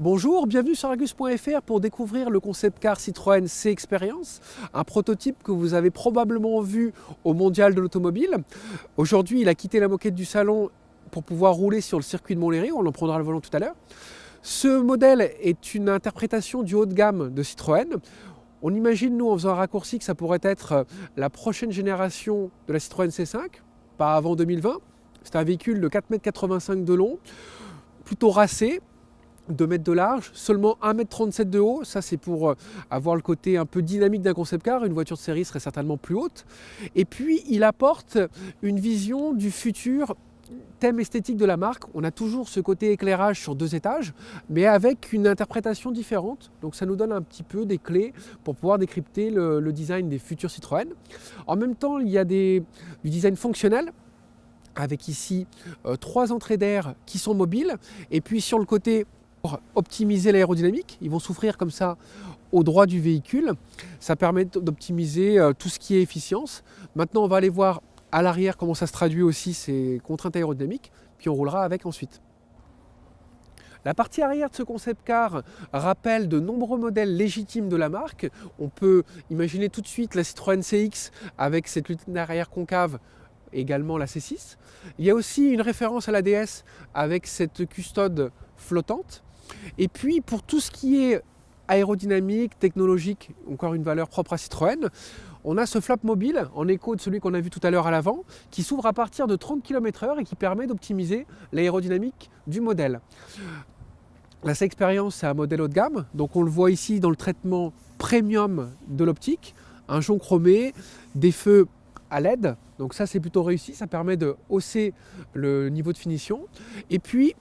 Bonjour, bienvenue sur Argus.fr pour découvrir le concept car Citroën C-Experience, un prototype que vous avez probablement vu au Mondial de l'automobile. Aujourd'hui, il a quitté la moquette du salon pour pouvoir rouler sur le circuit de Montlhéry, on en prendra le volant tout à l'heure. Ce modèle est une interprétation du haut de gamme de Citroën. On imagine, nous, en faisant un raccourci, que ça pourrait être la prochaine génération de la Citroën C5, pas avant 2020. C'est un véhicule de 4,85 m de long, plutôt racé, 2 mètres de large, seulement 1,37 m de haut. Ça, c'est pour avoir le côté un peu dynamique d'un concept car. Une voiture de série serait certainement plus haute. Et puis, il apporte une vision du futur thème esthétique de la marque. On a toujours ce côté éclairage sur 2 étages, mais avec une interprétation différente. Donc, ça nous donne un petit peu des clés pour pouvoir décrypter le design des futurs Citroën. En même temps, il y a du design fonctionnel, avec ici 3 entrées d'air qui sont mobiles. Et puis, sur le côté, pour optimiser l'aérodynamique, ils vont s'offrir comme ça au droit du véhicule. Ça permet d'optimiser tout ce qui est efficience. Maintenant, on va aller voir à l'arrière comment ça se traduit aussi ces contraintes aérodynamiques, puis on roulera avec ensuite. La partie arrière de ce concept car rappelle de nombreux modèles légitimes de la marque. On peut imaginer tout de suite la Citroën CX avec cette lunettes arrière concave, également la C6. Il y a aussi une référence à la DS avec cette custode flottante. Et puis pour tout ce qui est aérodynamique, technologique, encore une valeur propre à Citroën, on a ce flap mobile en écho de celui qu'on a vu tout à l'heure à l'avant, qui s'ouvre à partir de 30 km/h et qui permet d'optimiser l'aérodynamique du modèle. La C-Experience, c'est un modèle haut de gamme, donc on le voit ici dans le traitement premium de l'optique, un jonc chromé, des feux à LED, donc ça c'est plutôt réussi, ça permet de hausser le niveau de finition. Et puis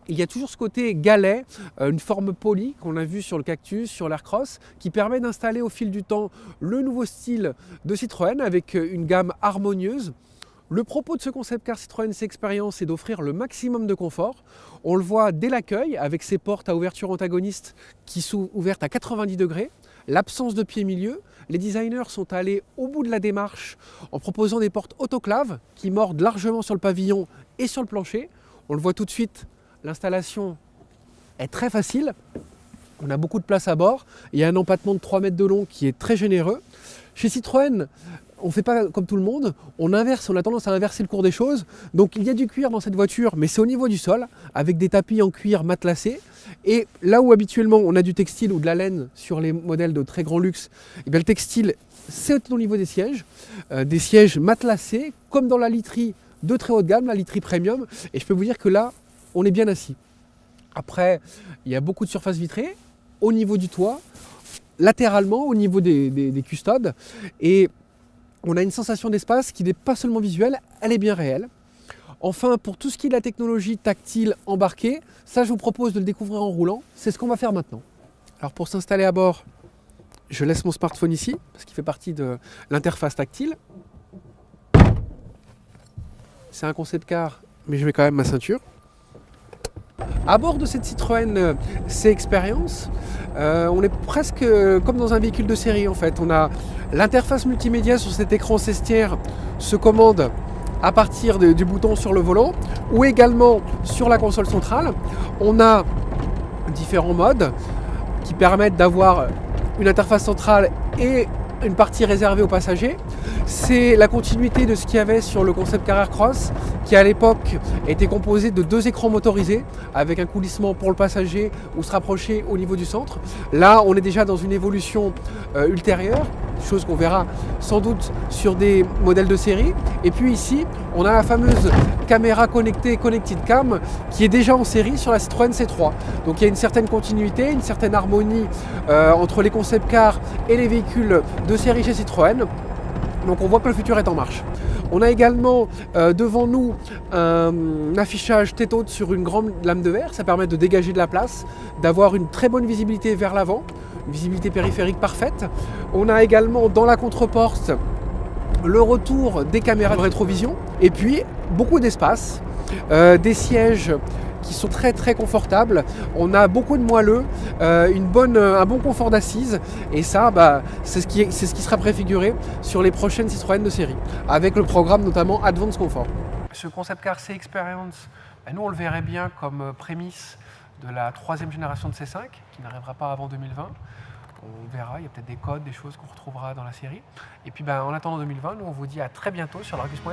il y a toujours ce côté galet, une forme polie qu'on a vu sur le Cactus, sur l'Aircross, qui permet d'installer au fil du temps le nouveau style de Citroën avec une gamme harmonieuse. Le propos de ce concept car Citroën C-Experience est d'offrir le maximum de confort. On le voit dès l'accueil avec ses portes à ouverture antagoniste qui sont ouvertes à 90 degrés, l'absence de pied milieu. Les designers sont allés au bout de la démarche en proposant des portes autoclaves qui mordent largement sur le pavillon et sur le plancher. On le voit tout de suite. L'installation est très facile, on a beaucoup de place à bord, il y a un empattement de 3 mètres de long qui est très généreux. Chez Citroën, on ne fait pas comme tout le monde, on a tendance à inverser le cours des choses. Donc il y a du cuir dans cette voiture, mais c'est au niveau du sol, avec des tapis en cuir matelassés. Et là où habituellement on a du textile ou de la laine sur les modèles de très grand luxe, et bien le textile c'est au niveau des sièges matelassés, comme dans la literie de très haut de gamme, la literie premium. Et je peux vous dire que là, on est bien assis. Après, il y a beaucoup de surface vitrée au niveau du toit, latéralement au niveau des custodes. Et on a une sensation d'espace qui n'est pas seulement visuelle, elle est bien réelle. Enfin, pour tout ce qui est de la technologie tactile embarquée, ça je vous propose de le découvrir en roulant. C'est ce qu'on va faire maintenant. Alors pour s'installer à bord, je laisse mon smartphone ici, parce qu'il fait partie de l'interface tactile. C'est un concept car, mais je mets quand même ma ceinture. À bord de cette Citroën C-Experience, on est presque comme dans un véhicule de série en fait. On a l'interface multimédia sur cet écran cestière se commande à partir du bouton sur le volant ou également sur la console centrale. On a différents modes qui permettent d'avoir une interface centrale et une partie réservée aux passagers. C'est la continuité de ce qu'il y avait sur le concept car Aircross qui à l'époque était composé de 2 écrans motorisés avec un coulissement pour le passager ou se rapprocher au niveau du centre. Là on est déjà dans une évolution ultérieure, chose qu'on verra sans doute sur des modèles de série. Et puis ici on a la fameuse caméra connectée Connected Cam qui est déjà en série sur la Citroën C3. Donc il y a une certaine continuité, une certaine harmonie entre les concept cars et les véhicules de série chez Citroën. Donc on voit que le futur est en marche. On a également devant nous un affichage tête haute sur une grande lame de verre. Ça permet de dégager de la place, d'avoir une très bonne visibilité vers l'avant, une visibilité périphérique parfaite. On a également dans la contre-porte le retour des caméras de rétrovision et puis beaucoup d'espace, des sièges qui sont très très confortables. On a beaucoup de moelleux, un bon confort d'assise et ça c'est ce qui sera préfiguré sur les prochaines Citroën de série avec le programme notamment Advanced Comfort. Ce concept car C-Experience, nous on le verrait bien comme prémisse de la 3e génération de C5 qui n'arrivera pas avant 2020. On verra, il y a peut-être des codes, des choses qu'on retrouvera dans la série. Et puis en attendant 2020, nous on vous dit à très bientôt sur l'Argus.fr.